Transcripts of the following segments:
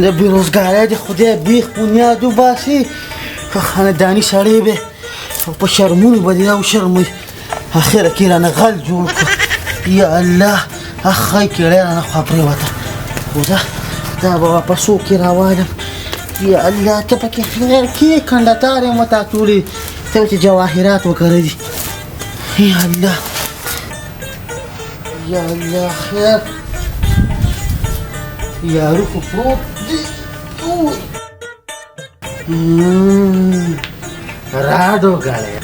د بېروزګارۍ د خدای بیخ بنیاد وباسي خانداني سړی به او په شرمونو به دې راوشرموي اخره کې رانه غل جوړ کړو یا الله اخی کېړی رانه خوا پرېوته خو دا به واپسو کې راوالم یا الله ته پکې خیر کې کنډتار یم تا ټولې ته چې جواهرات وکړی دي یا الله یا الله خیر یارو خو پروت دی راډو ګاړی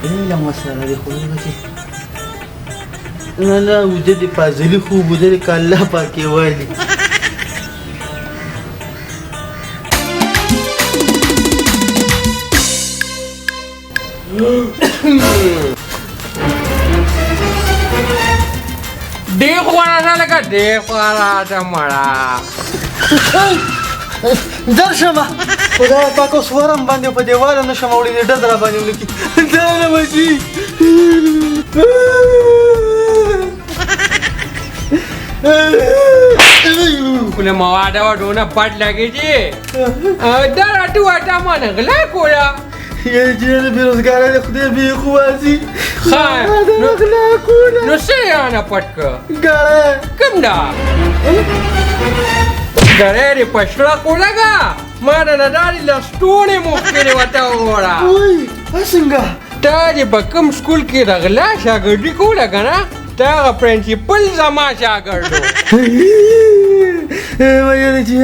بېله مسله دی خو چې نه نه وجه د فاضلي خوب ودرې که الله پاکې والي دیخ والا لکه دیخ والا مړه در شمه خدای پاک اوس ورم باندې په دیواله نه شم وړی ډز را باندې ولکي دا نه بچي خونه مواده وډونه پټ لګی چې دا راټو واټه مانه غلا کولا یې چې د بېروزګارۍ د خدای بیخ وباسي نو څه یې نه پټ که ګاړی کوم دا ګړی دې په شړه ولګه ما نه نه دا دې لستوڼې مخکې دې ورته وګوره وایي څنګه تا دې په کوم سکول کې د غلا شاګردي کوله که نه تا هغه پرنسپل زما شاګرد ویل چې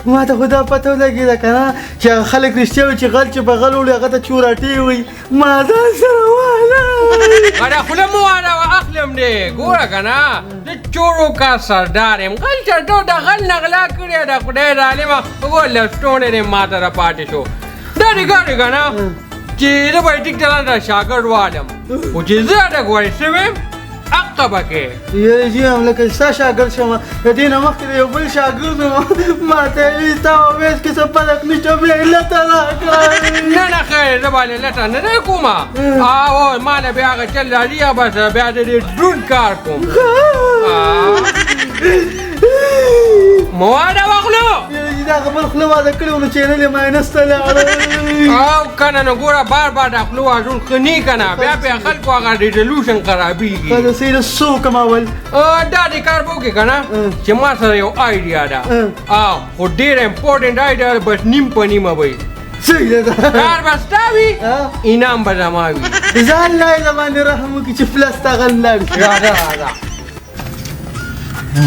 ما ته خو دا پته ولګېده که نه چې هغه خلک رښتیا وي چې غل چې په غل وړي هغه ته چوراټې وایي ما ځان سره واله غړه خوله مو واړوه اخلم دې ګوره که نه زه چورو کا سردار یم غل چرته د غل نه غلا کړې ده خدای ظالمه وګوره لسټونې دې ما ته راپاتې شو دا دې ګورې که نه چې زه به یې ټیک ټلان را شاګرد والم خو چې زه د ګورې شوی عقبه کې یاره جي هم لکه ستا شاګرد شمه د دې نه مخکې د یو بل شاګرد وم ما ته یې وي ستا په ویس کې څه فرق نشته بیا یې لته راکړه نه نه خیر زه باندې لټه نه دی کومه او ما له بیا هغه چل راځي بس بیا د دې دروند کار کوم مواده واخلو دا خبر خوله واده کړې و نو چینل یې ماینس ته لاړه او که نه نو ګوره بار بار دا خوله واژون ښه نه که نه بیا بیا خلکو هغه ریزولوشن خرابېږي دا صحیح ده څه وکړم اول دا دې کار به وکړې که نه چې ما سره یو آیډیا ده او خو ډېره امپورټنټ آیډیا ده بس نیم په نیمه به وي صحیح ده کار به ستا وي انعام به زما وي زه الله یې زباندې رحم وکړي چې فلس ته غل لاړ شي راځه راځه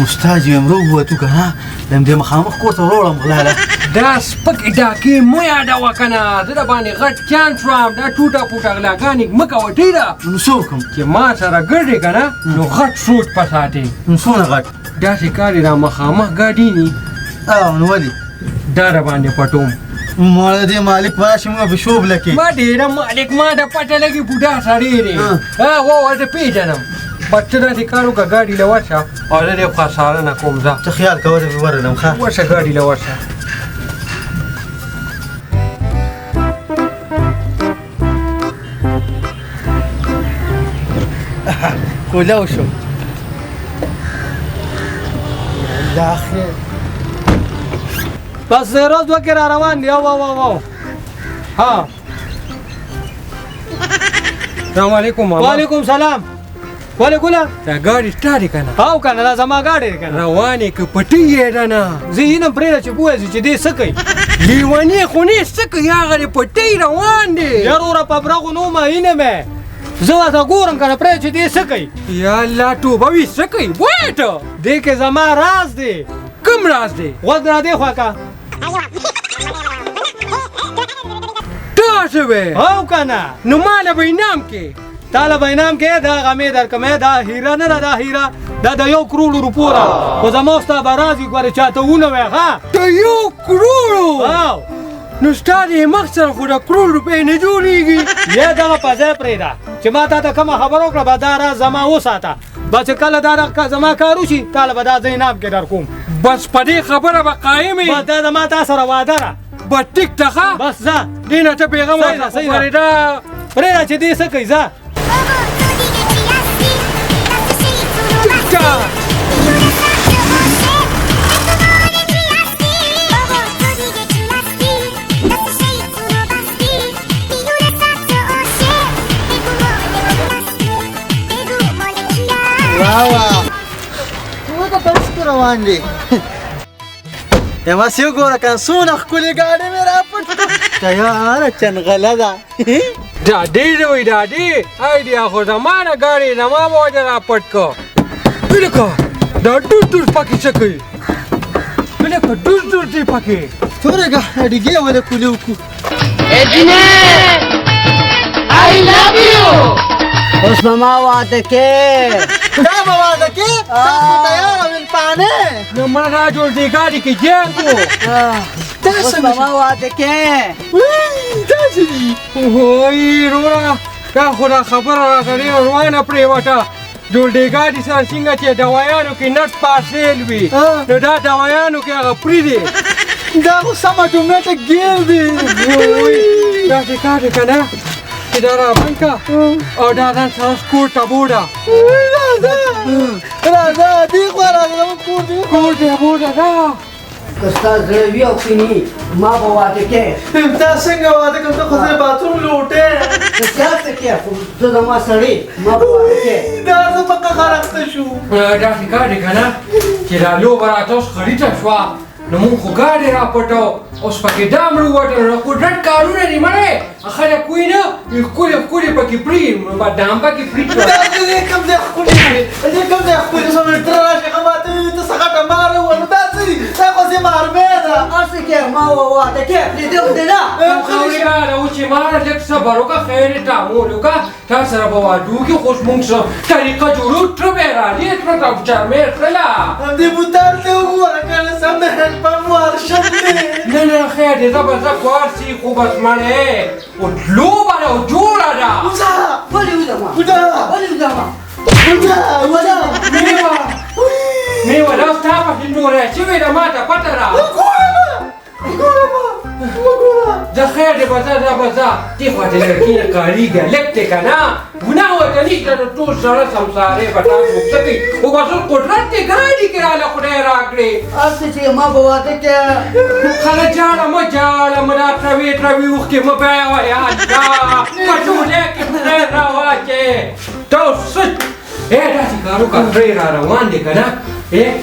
استاد یم ووتو که نه دم دې مخامخ کور ته وروړم غلاله دا سپکې ډاکې مو یادوه که نه زه د باندې غټ چانس شوم دا ټوټه پوټه غلاګانې مه کوه ډېره نو څه وکړم چې ما سره ګرځې که نه نو غټ سوچ په ساتې نو څونه غټ داسې کار یې را مخامخ ګاډیني او نو ولې دا د باندې پټوم مړه دې مالک راشي موږ به شوبله کې ما ډېره مالک ما د پټه لګي بوډا سړی دی زه پېژنم بس ته داسې کار وکړه ګاډي له ورشه او زه دې خوا څارنه کوم ځه ته خیال کوه زه به ورغلم ښه ورشه ګاډي له ورشه کولاو شو الله خیر بس روز وکې را روان دی او ها السلام علیکم ماما وعلیکم سلام ولې ګوله دا ګاډي ستا دی که نه او که نه دا زما ګاډی دی که نه روانې که پټۍ یې ده نه زه اینم پرېږده چې پوهېږي چې دې څه کوي لیونې خو نه څه کوي هغه د پټۍ روان دی یار وروره په برغو نو مه اینه مې زه ورته ګورم که نه پرېږده چې دې څه کوي یا الله توبه وي څه کوي وایه ته دې کې زما راز دی کوم راز دی غوږ را دې خوا که تاسو وې او که نه نو ماله به انعام کې تاله به انعام کې دا غمې درکمې دا هیره نه ده دا هیره دا د 1 کروڑ روپو ده خو زما ستا به راز وي ګورې چاته ونوې ښه د 1 کروڑو او نو ستا د مخ سره خو د کروڑ روپۍ نه جوړېږي یا دغه په ځای پرېږده چې ما تا ته کومه خبره وکړه به دا راز زما وساته بس کله دا زما کار وشي تاله به دا زه انعام کې در کوم بس په دې خبره به قایم یې بس دا زما تا سره واده ده بس ټیک ته ښه بس ځه دې نه ته بېغمه صحیح ده. دا پرېږده چې دې څه کوي ځه واه ته د پرسکو روان دی یواسې وګوره که څونه ښکلې ګاډۍ مې راپټ کړه تیاره چنغله ده ډاډي وي ډاډي ایډیا خو زما نه ګاډي زما به وجه را پټ کو بلکه دا ډوډ ډوډ پکې څه کوي بلکه ډوډ ډوډ دی پکې تورېږه اډیګې ونه کولې وکړو اوس به ما واده کې دا به واده کې تاسو تیاره ویلپانې نو ما را جوړ دی ګاډي کې جنګ و اوس به ما واده کې داسې دي وای رورا دا خو دا خبره راته ډېره روانه پرېوته جوړ دی ګاډي سره څنګه چې دوایانو کې نټ پارسل وي نو دا دوایانو کې هغه پرې دی دا خو سمه ټومېټه ګیل دی وای داسې کار دی که نه چې دا را بند که او دا ځان سره کور ته بوډه راځه دې خوا راځه کور دې کور ته بوډه دا که ستا زړه وي او که نه ما به واده کې تا څنګه واده کوم ته خو زه باتروم لوټې ته چا څه کې خو ته زما سړی ما به واده کې دا زه پکه خرخته شو داسې کار دی که نه چې دا لوبه راته اوس خریده شوه نو مونږ خو ګاډې را پټو اوس پکې دا مړه ووتل نو قدرت کارونه دي مړې خلک وایي نه ښکلې ښکلې پکې پرې بادام پکې پرې کړه دا دې کوم ځای ښکلې دی دې کوم ځای ښکلې زما تر راشي هغه ماته وایي ته څه غټه ماره وه نو دا څه دي دا خو زما ارمې ده هسې کې ما به واده کې پرېږدې خو دې نه خبرې دا و چې ماره لږ صبر وکړه خیر یې تعامل وکړه تا سره به واده وکړي خو موږ څه طریقه جوړو تره به یې راځي تره ته چرمې کړله دې بوتان ته وګوره کنه سم د هېډپمپ وارشد دی نه نه خیر دی زه به زه کوار سي خو بس مړې او لوبه ده او جوړه ده وځه ولې وځم وځه ولې وځم وځه میوه دا ستا پکې جوړه شوې ده ما ته پته ده زه خیر دی به زه دې خوا د لرګي نه کارېږه لږ دی که نه ګناه ورته نشته نو ټول سړه سمسارې به تاسو څه کوي خو بس اوس قدرت دی ګاډي کې راله خدای راکړې هسې چې ما به واده کې خله جاړه مه جاړه مه دا تروې تروې اوښکې مه بیوه یا الله په ډوډۍ کې خدای راواچې ته اوس څه داسې کار وکړه پرې را روان دی که نه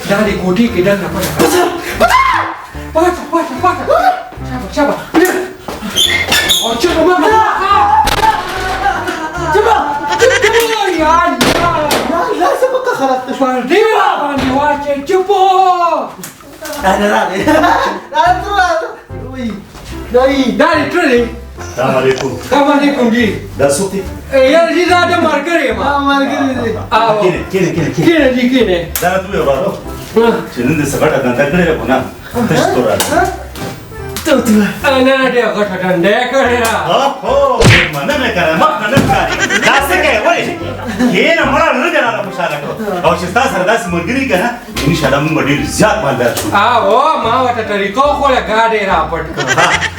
دا دې کوټې کې دلته پټه کړه پټه شابه او چپه مه یا الله لا څه پکه خرخته شو پر دې باندې واچې چپو دا دې تره دی السلام علیکم السلام علیکم جی دا څوک دی یار جی دا د مارګر یم کینه جی کینه دا راته ویل ورو چې نن دې څه غټه دنده کړې ده کنه تاسو تو راځه نه نه ډېر غټه ډنډه کړې ده اوه مننه مې کړه ما نه کاری دا څه کوي وایي کینه مړه نه دی راغله خوشاله کړو او چې تاسو سره داسې ملګري کنه ان شاء الله موږ ډېر زیات مالدار شو ما ورته طریقو خو له ګاډۍ را پټ کړه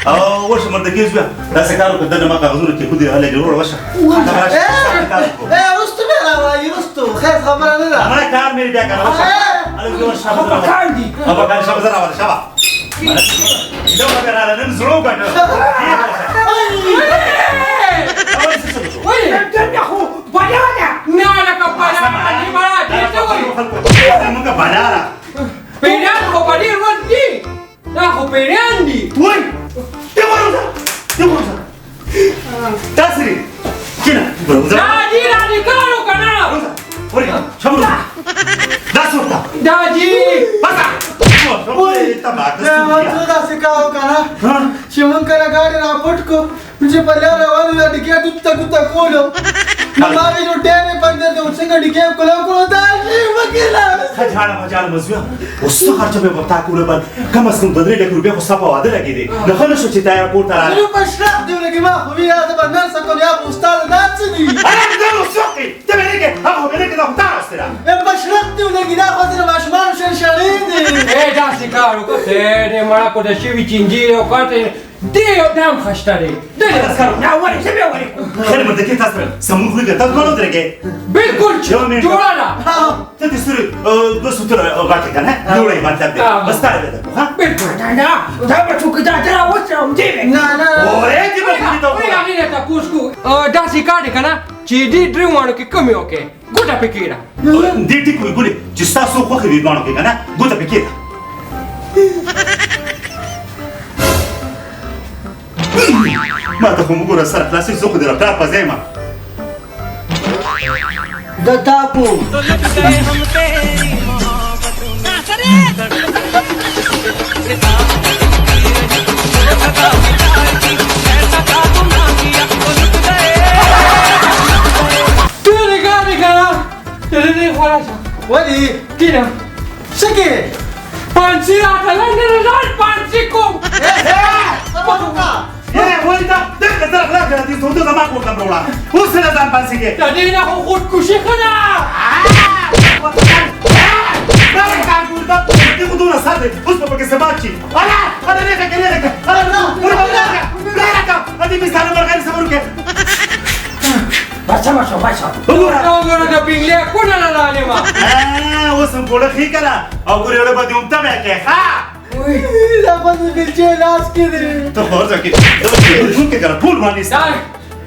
او ورشه مرته کېږي بیا داسې کار وکړه دنه ما کاغذونه کې خو دې هلې جوړ وشه رستو مې راوایي رستو خیر خبره نه ده ما کار مې بیا کنه وشه الګ جوړ شابه په کار دي په کار شابه زرا ولا شابه دا ما را نن زړو غټه وای څنګه خو بلاده نه لکه بلاده دی ما دې ته وای موږ بلاله پیران خو باندې ور دي دا خو پیران دي وای ته ورته تاسو کینه ورته دا دې را دي کارو کنه ورته شمو دا څوک دا جی پتا وای ته ما ته داسې کار وکړه چې مونږ کله ګاډي راپټ کو چې په لاره روانو دا ډیکې ټوټه کولو نو ما وی نو ډېرې باندې د څنګه ډیکې کولو دا شي وکیلا خجاله مجال مزویا اوس څه خرچه به وتا کوله بل کم از کم 2 لک روپیا خو صفه واده لګی دي نه خلک شو چې تیار پورته راځي نو په شرط دی لکه ما خو بیا د باندې څه کوم یا استاد نه څه دي انا بدو سوقي ته مې کې هغه مې کې دا تاسو را په شرط دی لکه دا خو د ماشومان شړشړې دي دا سکارو که دې مړه کو د شوی چنجي او کاته دې دام خشتره دې تاسو نه وایي چې به وایي خیر مردکی تاسو سمون خوري تاسو کوم درګه بالکل جوړه ده ته دې سره د سوتره غاټه کنه جوړه مطلب دی بس تا دې ها بالکل نه دا به څوک دا درا وڅم دی نه نه اوه دې په دې ته وای هغه ته کوسکو دا سیکاډ کنه چې دې درو وانه کې کمی وکي ګوټه پکې را دې ټیک وي ګوري چې تاسو خو خې ویګانو کې کنه ګوته پکې ما ته کوم ګوره سره خلاصې زه خو دې راپلا پځې ما دا تاکو تیرې ګاډي کنه تیرې خلاص ولی کینه سکه پانسی راټلنګ نه ځان پانسی کوم یې وای دا دغه زړه خلاص کړه دې څو ته زما کور ته وروړه اوس نه ځان پانسي کې د دې نه خو خودکشي کنه دا کار ګور دا دې خو دونه ساده اوس په کې سبا چی الا انا نه کې نه کې الا دې مثال مرغان صبر کې بچا بچا بچا وګوره د پینګلې کو نه لاله ما اوس هم کوله خې کړه او ګور یو به دې امته مې کې ها دا په دې چې لاس کې دې ته ورځه کې دا به ټول کې کړه ټول باندې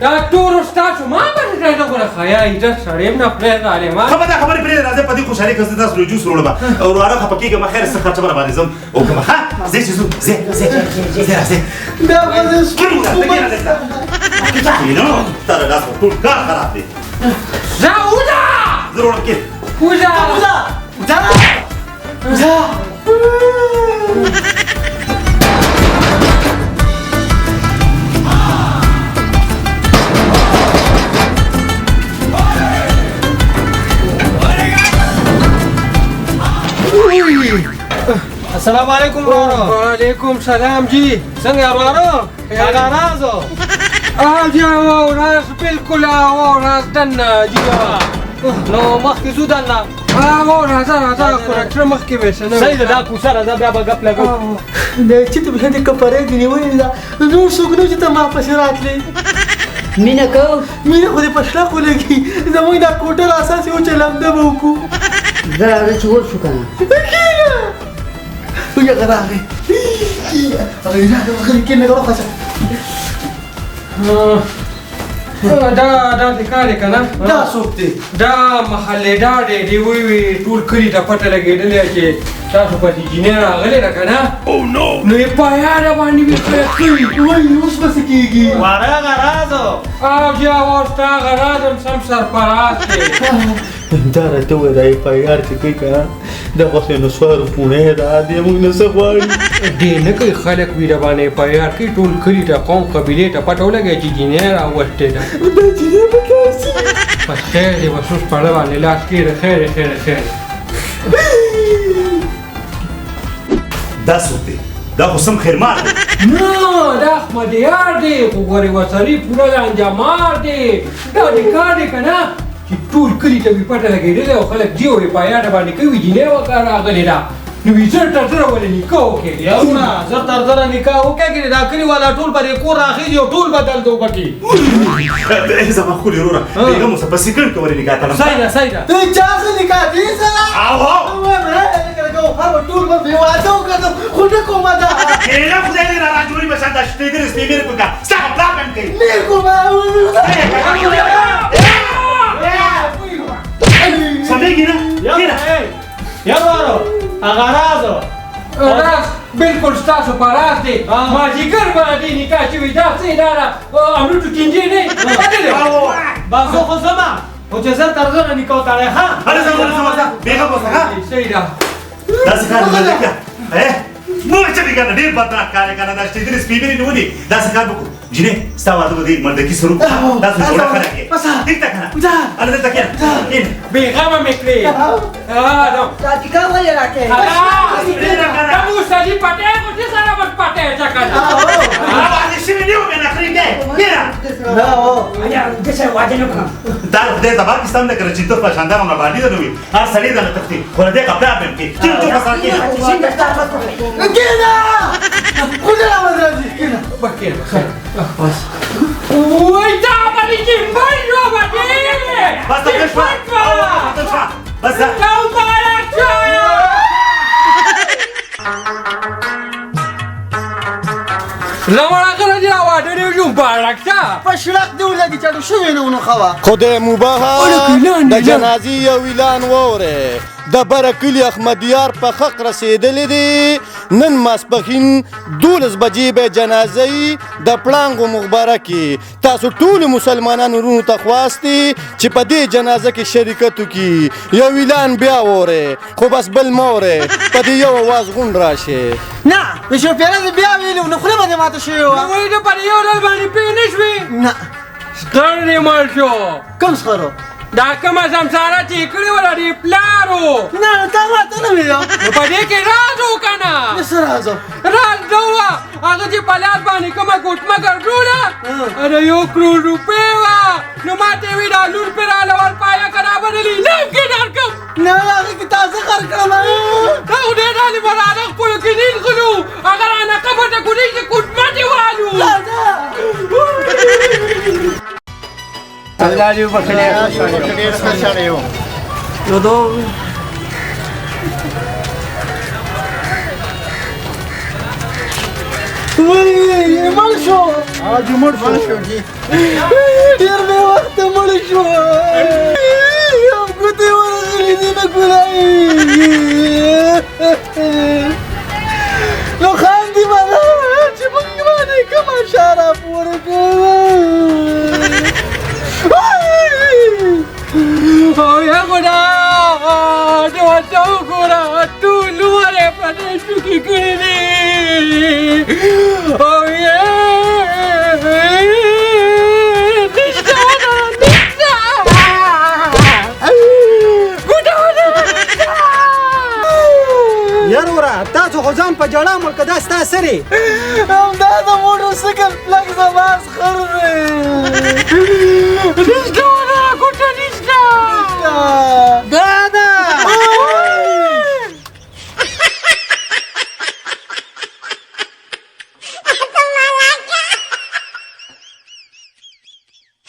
دا ټول ستاسو ما باندې ځای ته ګوره خیا عزت سړیم نه پرې رااله ما خبره پرې راځه په دې خوشالي کې تاسو رجوع سره وړم او واره خپکیږه ما خیر څه خرچه باندې زم او کومه ها زه چې زه دا په نو تر لاس ټول کار خراب دي زاودا ضرور کې وځه السلام علیکم ورو وعلیکم سلام جی څنګه ورو هغه رازو جی او راز بالکل او راز دن جی نو مخکې زو دنه او راځه خو مخکې وسنه صحیح ده دا کوڅه راځه بیا به ګپ لګو دا چې ته به دې کپاره دی نیولې دا نور څوک نه چې ته ما پسې راتلې مینا کو مینه خو دې پښلا خو لګي زموږ دا کوټه اساس یو چلم ده به وکړو زه راځم چې ور شو کنه ویا غراغي هغه راغلی کې نه غواړم دا د کار کنه دا څوک دی دا محلې دار دی وی ټول کلی ته پته لګېدلې چې تاسو په دې جنې راغلي را کنه او نو یې پایاره باندې وی کړی وای اوس بس کېږي ورغه رازو او جی اوستا غرازم سم سرپراز دی دا راته وای راي پایار چې کوي کنه دا خو نو سوار پونه دا دې موږ نه سغواړي دې نه کوي خلک وی باندې پایار کې ټول کلی ته قوم قبيله ته پته ولګي چې جنې راوسته ده دا چې په کاسي پس خیر دی وسوس په باندې لاس کې خیر دا سوتي دا خو سم خیر مار نه دا احمدیار دی خو ګورې وسري پوره انجامار دی دا د کار دی کنه چې ټول کلی ته وی پته لګېدلې او خلک دیو یې پایاډه باندې کوي جنې وکړه راغلې ده نو وی زر تر ولې نکاح وکړي یونا زر تر زر نکاح وکړي دا کلی والا ټول پر کور راخي او ټول بدل دو پکې زما خو لرونه دغه مو په سکند کې ورې نکاح کړم صحیح ده ته چا څه نکاح دې سره او هغه ټول په واده وکړو خو نه کومه ده نه خدای دې را جوړي بس دا شته دې سپیګر کوکا ستاسو پلان کوي نه کومه سمېږي نه یا ورو هغه رازو راز بالکل ستاسو په راز دی مازیګر باندې نکاح شوی دا څه اداره امروټو کینجې نه باسو خو زما او چې زر تر زر نکاح تاړه ها هله زما بیګه بوسه ها صحیح ده دا څه کار دی لکه مو چې دغه ډېر بدنه کار کنه دا چې دې سپیګر نه ودی دا څه کار وکړو جنې ستا واده به دې مرده کی سرو دا څه جوړه کړه بس دې تا کنه انا دې تا کنه بیغمه میکلی نو تاتی کا ولې راکې kamu tadi pakai aku dia sana buat pakai cakap. باندې شي ویډیو مې نه خري کې میرا نه او ایا دسه واده نه کوم دا دې د پاکستان د کراچۍ ته په شاندار نه باندې نه وي هر سړی د تختی ور دې خپل اپن کې چې څه مسار کې څنګه ستاسو کېنا خو دې راوځي کېنا Pakai. بس وای دا باندې چې مړ شو باندې بس ته شپه بس لمړه کړه چې واټ دی جو بارکتا په شړق دی ولګي چاډو شوی نه ونه خوا خدای مباها د جنازې یو اعلان ووره د برکلی احمدیار په حق رسیدلې دي نن ماسپښین 12 بجې به جنازې د پړانګو مخبره کې تاسو ټول مسلمانانو ورونو ته خواستي چې په دې جنازه کې شریکت وکړي یو اعلان بیا وره خو بس بل موره په دې یو आवाज غون راشه نه مشه پیره بیا ویلو نو خو به ماته شوی و وای دا پر یو لړ باندې پینې شوې نه سکرنې مړ شو کوم سخرو دا کومه سمساره چې کړې وله دې پلارو نه تا ماته نه ویلو نو په دې کې راز و که نه نه څه راز و راز دا وه هغه چې په لاس باندې کومه ګوتمه ګرځوله اره 1 کروڑ روپۍ وه نو ما ته یې وي دا لور پرې راله ورپایه که رابدلي نام کې درکړم نه هغه کې تازه خر کړم هغه ډېر رالې به راله خپلو کې نیل غلو هغه رانه قبر ته ګولۍ چې ګوتمه دې والو الله دې وبخښي ډېر ښه سړی و نو دو وای مړ شو आज मर شو جی ډېر بې وخته مړ شو یو ګوتې ورغلې دي نه ګولایي نو خاندي به نه چې موږ باندې کومه اشاره پورې کوو او یا خدا د ورته وګوره ټول وره په دې ټوکې کړي دي او یا نشته نشته ګوډه نشته یار ورا تاسو خو ځان په جړه مړ که دا ستا سرې همدا د موټر سایکل پلک زما سخر دی